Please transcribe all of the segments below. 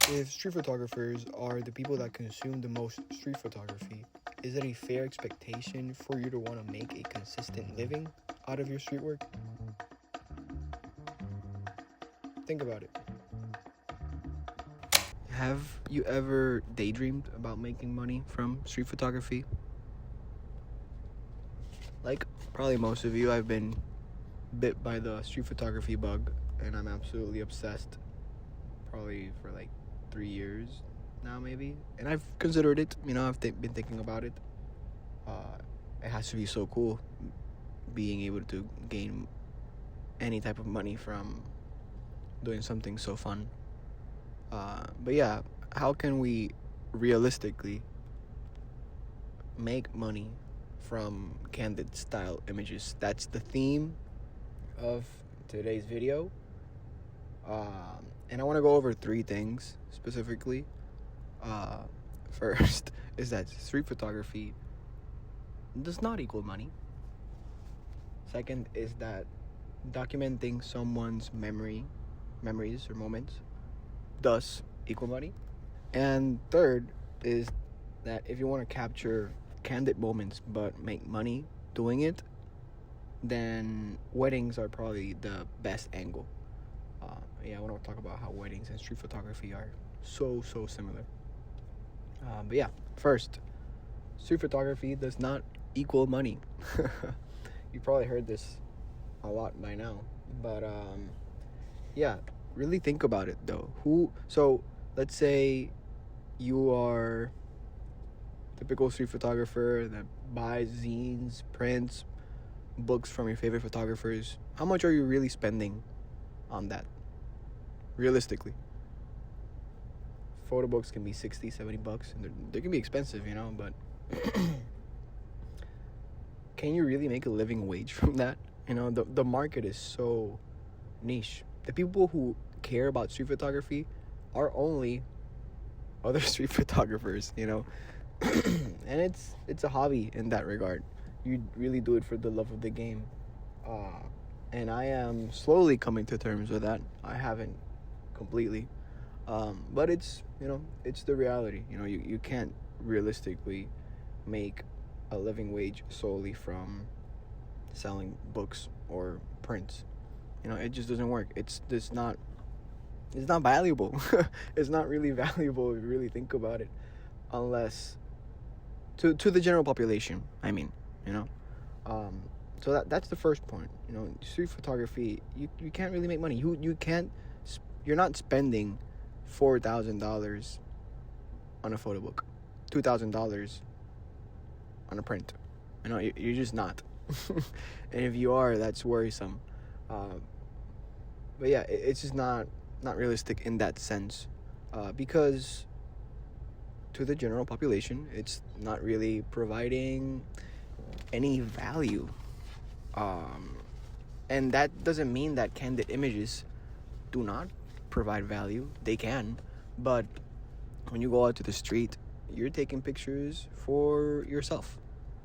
If street photographers are the people that consume the most street photography, is it a fair expectation for you to want to make a consistent living out of your street work? Think about it. Have you ever daydreamed about making money from street photography? Like probably most of you, I've been bit by the street photography bug and I'm absolutely obsessed. Probably for like 3 years now, maybe. And I've considered it, I've been thinking about it. It has to be so cool being able to gain any type of money from doing something so fun. But yeah, how can we realistically make money from candid style images? That's the theme of today's video. And I want to go over three things specifically. First is that street photography does not equal money. Second is that documenting someone's memories or moments does equal money. And third is that if you want to capture candid moments but make money doing it, then weddings are probably the best angle. I want to talk about how weddings and street photography are so similar. But yeah, first, street photography does not equal money. You probably heard this a lot by now, but yeah, really think about it though. So let's say you are typical street photographer that buys zines, prints, books from your favorite photographers. How much are you really spending on that? Realistically, photo books can be $60-$70 and they can be expensive, but can you really make a living wage from that? The market is so niche. The people who care about street photography are only other street photographers, and it's a hobby in that regard. You really do it for the love of the game. And I am slowly coming to terms with that. I haven't completely, but it's the reality. You can't realistically make a living wage solely from selling books or prints. It just doesn't work. It's not valuable. It's not really valuable if you really think about it, unless to the general population, so that's the first point. Street photography, you can't really make money. You're not spending $4,000 on a photo book, $2,000 on a print. You're just not. And if you are, that's worrisome. But yeah, it's just not realistic in that sense, because to the general population, it's not really providing any value. And that doesn't mean that candid images do not provide value. They can, but when you go out to the street, you're taking pictures for yourself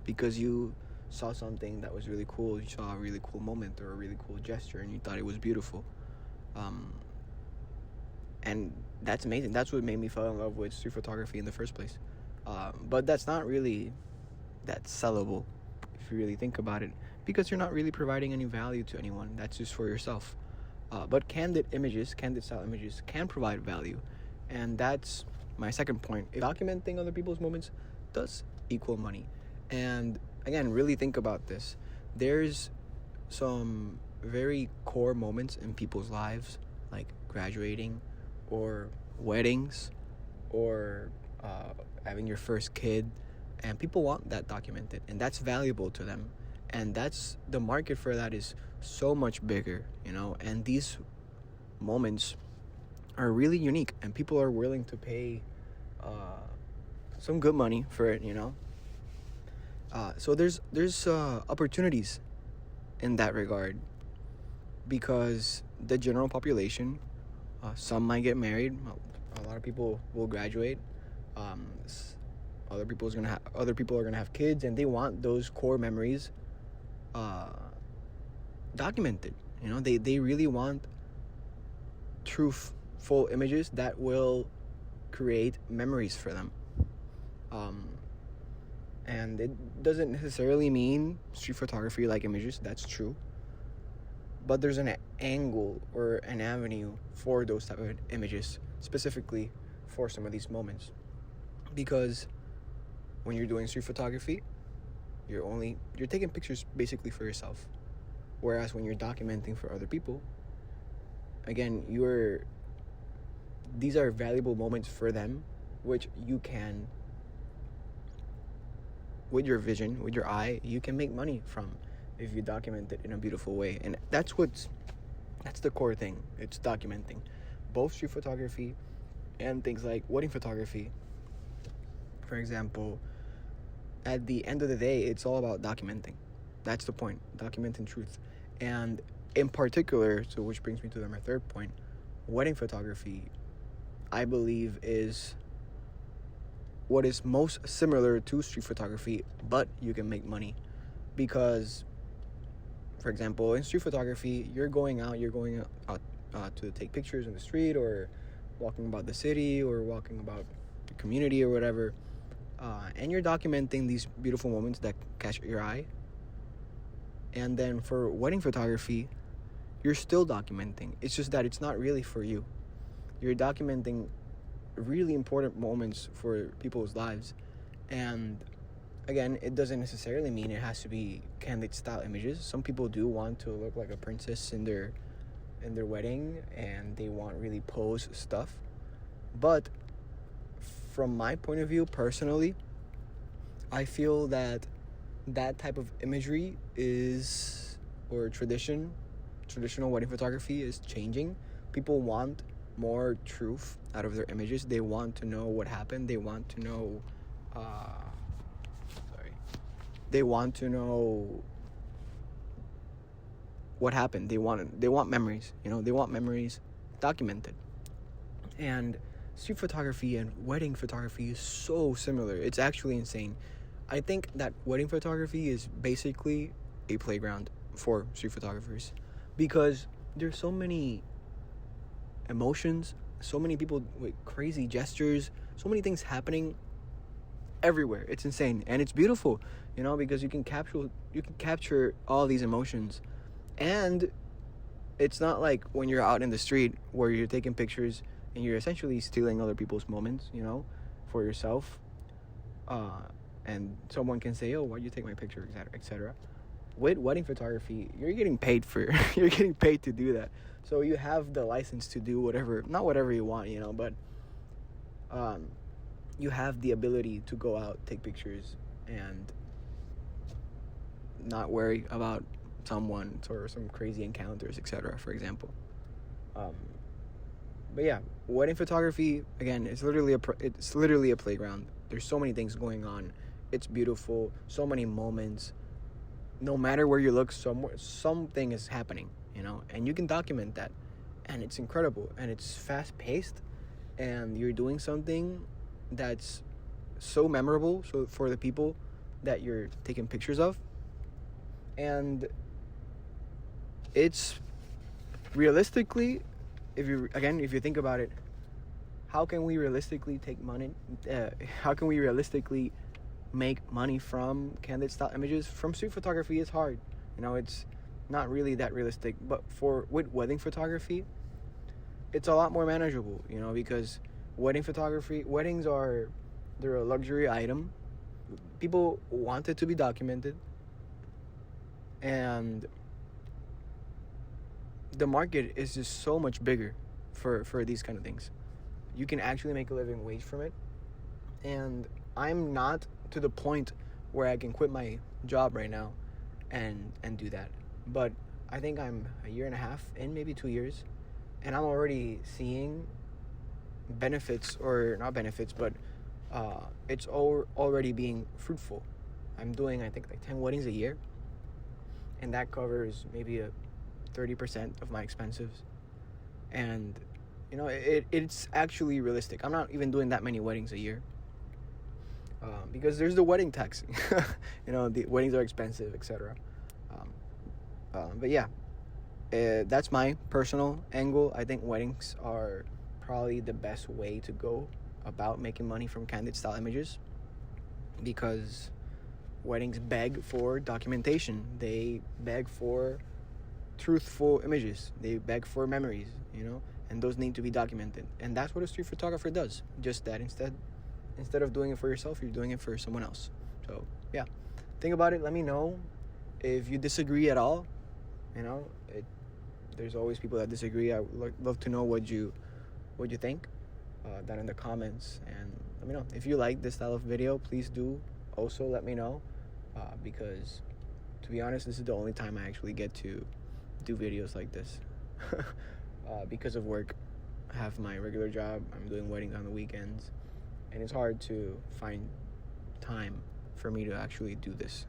because you saw something that was really cool. You saw a really cool moment or a really cool gesture and you thought it was beautiful. And that's amazing. That's what made me fall in love with street photography in the first place. But that's not really that sellable if you really think about it, because you're not really providing any value to anyone. That's just for yourself. But candid style images can provide value. And that's my second point. Documenting other people's moments does equal money. And again, really think about this. There's some very core moments in people's lives, like graduating or weddings or having your first kid. And people want that documented. And that's valuable to them. And the market for that is so much bigger, and these moments are really unique and people are willing to pay some good money for it, so there's opportunities in that regard, because the general population, some might get married, a lot of people will graduate, other people are gonna have kids, and they want those core memories documented. They really want truthful images that will create memories for them. And it doesn't necessarily mean street photography like images, that's true. But there's an angle or an avenue for those type of images, specifically for some of these moments. Because when you're doing street photography, you're taking pictures basically for yourself. Whereas when you're documenting for other people, again, these are valuable moments for them, which you can, with your vision, with your eye, you can make money from if you document it in a beautiful way. And that's the core thing. It's documenting. Both street photography and things like wedding photography, for example, at the end of the day, it's all about documenting. That's the point, documenting truth. And in particular, so which brings me to my third point, wedding photography, I believe, is what is most similar to street photography, but you can make money. Because, for example, in street photography, you're going out to take pictures in the street, or walking about the city, or walking about the community or whatever, and you're documenting these beautiful moments that catch your eye. And then for wedding photography, you're still documenting. It's just that it's not really for you. You're documenting really important moments for people's lives. And again, it doesn't necessarily mean it has to be candid style images. Some people do want to look like a princess in their wedding, and they want really pose stuff. But from my point of view, personally, I feel that type of imagery traditional wedding photography is changing. People want more truth out of their images. They want to know what happened. They want to know what happened. They want memories. They want memories documented. And street photography and wedding photography is so similar. It's actually insane. I think that wedding photography is basically a playground for street photographers, because there's so many emotions, so many people with crazy gestures, so many things happening everywhere. It's insane, and it's beautiful, because you can capture all these emotions. And it's not like when you're out in the street where you're taking pictures and you're essentially stealing other people's moments, for yourself. And someone can say, "Oh, why'd you take my picture?" etc., etc. With wedding photography, you're getting paid to do that. So you have the license to do not whatever you want, but you have the ability to go out, take pictures, and not worry about someone or some crazy encounters, etc., for example. But yeah, wedding photography, again, it's literally a playground. There's so many things going on. It's beautiful, so many moments. No matter where you look, something is happening, and you can document that. And it's incredible, and it's fast-paced, and you're doing something that's so memorable for the people that you're taking pictures of. And it's realistically, if you think about it, how can we realistically make money from candid style images? From street photography is hard. It's not really that realistic. But with wedding photography, it's a lot more manageable, because weddings they're a luxury item. People want it to be documented, and the market is just so much bigger for these kind of things. You can actually make a living wage from it. And I'm not to the point where I can quit my job right now and do that. But I think I'm a year and a half in, maybe 2 years, and I'm already seeing benefits, or not benefits, but it's already being fruitful. I'm doing, I think, like 10 weddings a year, and that covers maybe 30% of my expenses. And it's actually realistic. I'm not even doing that many weddings a year, because there's the wedding tax. The weddings are expensive, etc. But yeah, that's my personal angle. I think weddings are probably the best way to go about making money from candid style images, because weddings beg for documentation. They beg for truthful images. They beg for memories, and those need to be documented. And that's what a street photographer does. Just that instead of doing it for yourself, you're doing it for someone else. So yeah, think about it. Let me know if you disagree at all. There's always people that disagree. I would love to know what you think. Down in the comments, and let me know if you like this style of video. Please do also let me know, because to be honest, this is the only time I actually get to do videos like this. Because of work. I have my regular job. I'm doing weddings on the weekends, and it's hard to find time for me to actually do this.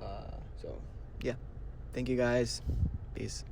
So yeah, thank you guys. Peace.